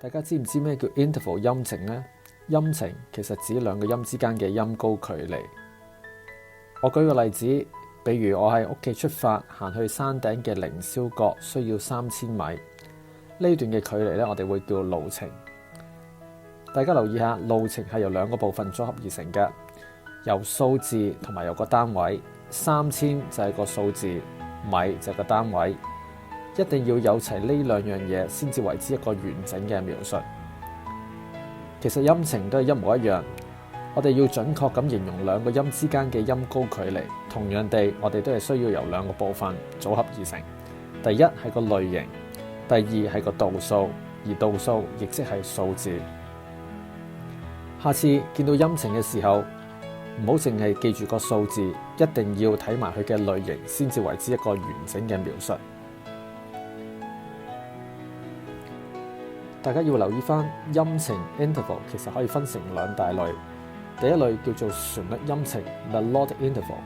大家知唔知咩叫 interval 音程呢？音程其實指兩個音之間嘅音高距離。我舉個例子，比如我喺屋企出發行去山頂嘅凌霄閣，需要3000米。呢段嘅距離呢，我哋會叫路程。大家留意下，路程係由兩個部分組合而成嘅，由數字同埋有個單位。3000就係個數字，米就係個單位。一定要有齊呢兩樣嘢先至為之一個完整嘅描述。其實音程都係一模一樣，我哋要準確咁形容兩個音之間嘅音高距離。同樣地，我哋都係需要由兩個部分組合而成。第一係個類型，第二係個度數，而度數亦即係數字。下次見到音程嘅時候，唔好淨係記住個數字，一定要睇埋佢嘅類型先至為之一個完整嘅描述。大家要留意翻音程 interval 其實可以分成兩大類。第一類叫做旋律音程 melodic interval。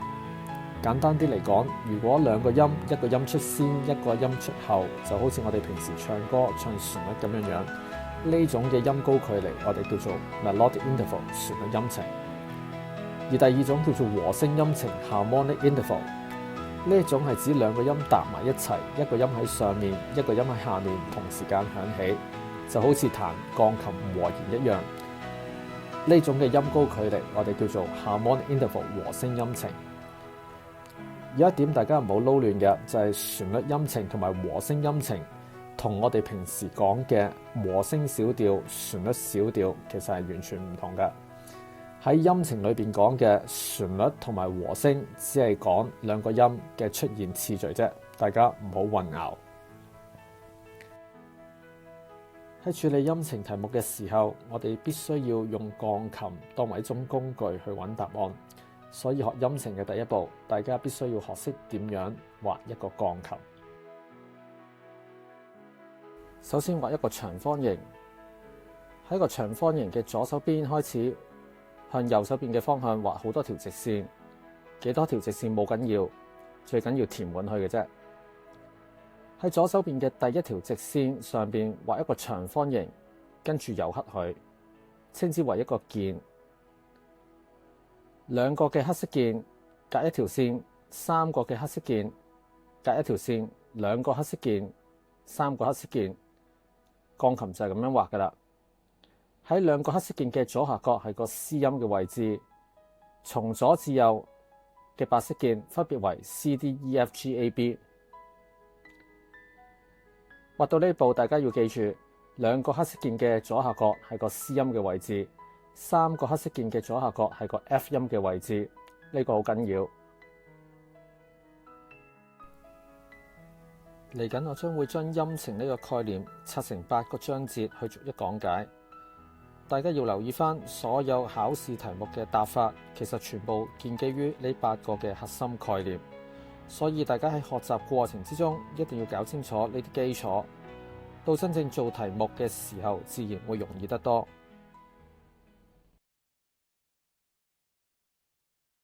簡單啲嚟講，如果兩個音，一個音出先，一個音出後，就好似我哋平時唱歌唱旋律咁樣樣。呢種嘅音高距離我哋叫做 melodic interval 旋律音程。而第二種叫做和聲音程 harmonic interval。呢一種係指兩個音搭埋一齊，一個音喺上面，一個音喺下面，同時間響起。就好似彈鋼琴和弦一樣，呢種嘅音高距離我哋叫做 harmonic interval 和聲音程。有一點大家唔好撈亂嘅就係旋律音程同埋和聲音程，同我哋平時講嘅和聲小調、旋律小調其實係完全唔同嘅。喺音程裏邊講嘅旋律同埋和聲，只係講兩個音嘅出現次序啫，大家唔好混淆。喺處理音程題目嘅時候，我哋必須要用鋼琴當為一種工具去揾答案。所以學音程嘅第一步，大家必須要學識點樣畫一個鋼琴。首先畫一個長方形，喺個長方形嘅左手邊開始向右手邊嘅方向畫好多條直線。幾多條直線冇緊要，最緊要填滿佢嘅啫。喺左手邊嘅第一條直線上邊畫一個長方形，跟住油黑佢，稱之為一個鍵。兩個嘅黑色鍵隔一條線，三個嘅黑色鍵隔一條線，兩個黑色鍵，三個黑色鍵。鋼琴就係咁樣畫噶啦。喺兩個黑色鍵嘅左下角係個 C 音嘅位置，從左至右嘅白色鍵分別為 C、D、E、F、G、A、B。畫到呢步，大家要記住，兩個黑色鍵嘅左下角係個 C 音嘅位置，三個黑色鍵嘅左下角係個 F 音嘅位置，呢個好緊要。嚟緊我將會將音程呢個概念拆成8個章節去逐一講解。大家要留意翻，所有考試題目嘅答法其實全部建基於呢8個嘅核心概念。所以大家喺學習過程之中一定要搞清楚呢啲基礎，到真正做題目嘅時候自然會容易得多。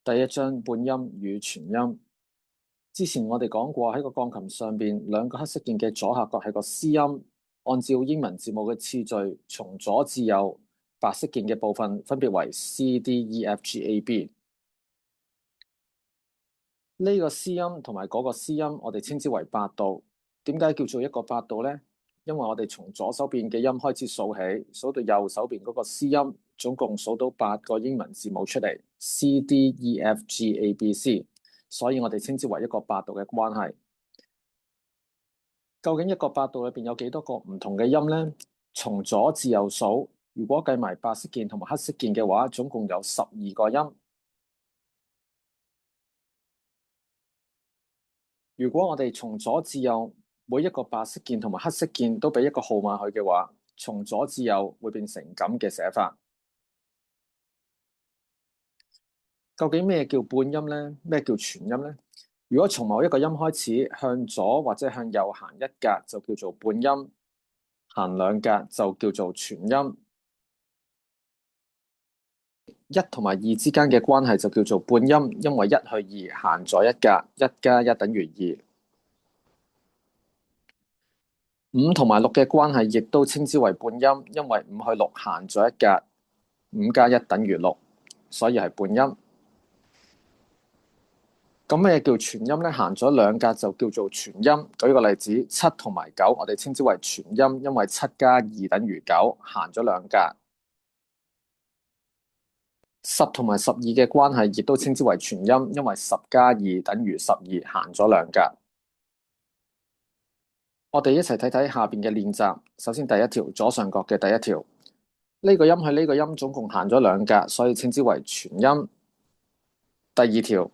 第一章半音與全音。之前我哋講過，喺個鋼琴上邊兩個黑色鍵嘅左下角係個 C 音，按照英文字母嘅次序從左至右，白色鍵嘅部分分別為 C、D、E、F、G、A、B。呢個 C 音同埋嗰個 C 音，我哋稱之為八度。點解叫做一個八度呢？因為我哋從左手邊嘅音開始數起，數到右手邊嗰個 C 音，總共數到8個英文字母出嚟 C、D、E、F、G、A、B、C， 所以我哋稱之為一個八度嘅關係。究竟一個八度裏邊有幾多個唔同嘅音呢？從左至右數，如果計埋白色鍵同埋黑色鍵嘅話，總共有12個音。如果我哋從左至右每一個白色鍵同埋黑色鍵都俾一個號碼佢嘅話，從左至右會變成咁嘅寫法。究竟咩叫半音呢？咩叫全音呢？如果從某一個音開始向左或者向右行一格就叫做半音，行兩格就叫做全音。一同埋二之間嘅關係就叫做半音，因為1去2行咗一格，1加1等於2。5同埋6嘅關係亦都稱之為半音，因為5去6行咗一格，5加1等於6，所以係半音。咁咩叫全音呢？行咗2格就叫做全音。舉個例子，7同埋9，我哋稱之為全音，因為7加2等於9，行咗2格。10同埋12嘅關係亦都稱之為全音，因為10加2等於12，行咗2格。我哋一齊睇睇下邊嘅練習。首先第一條，左上角嘅第一條，呢個音去呢個音總共行咗2格，所以稱之為全音。第二條，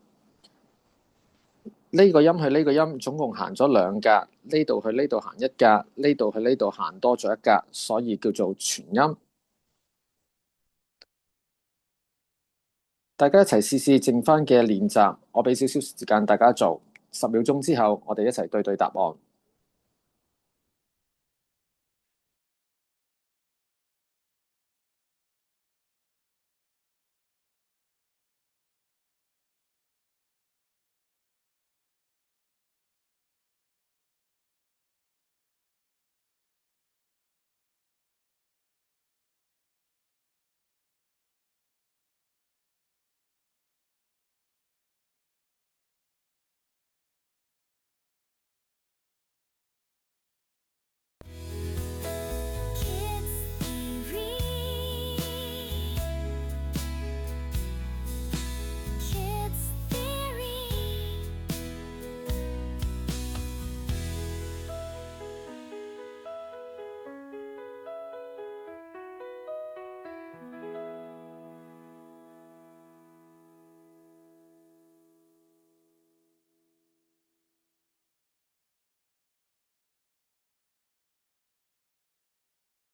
呢個音去呢個音總共行咗2格，呢度去呢度行1格，呢度去呢度行多咗1格，所以叫做全音。大家一齊試試剩翻嘅練習，我俾少少時間大家做，10秒鐘之後我哋一齊對對答案。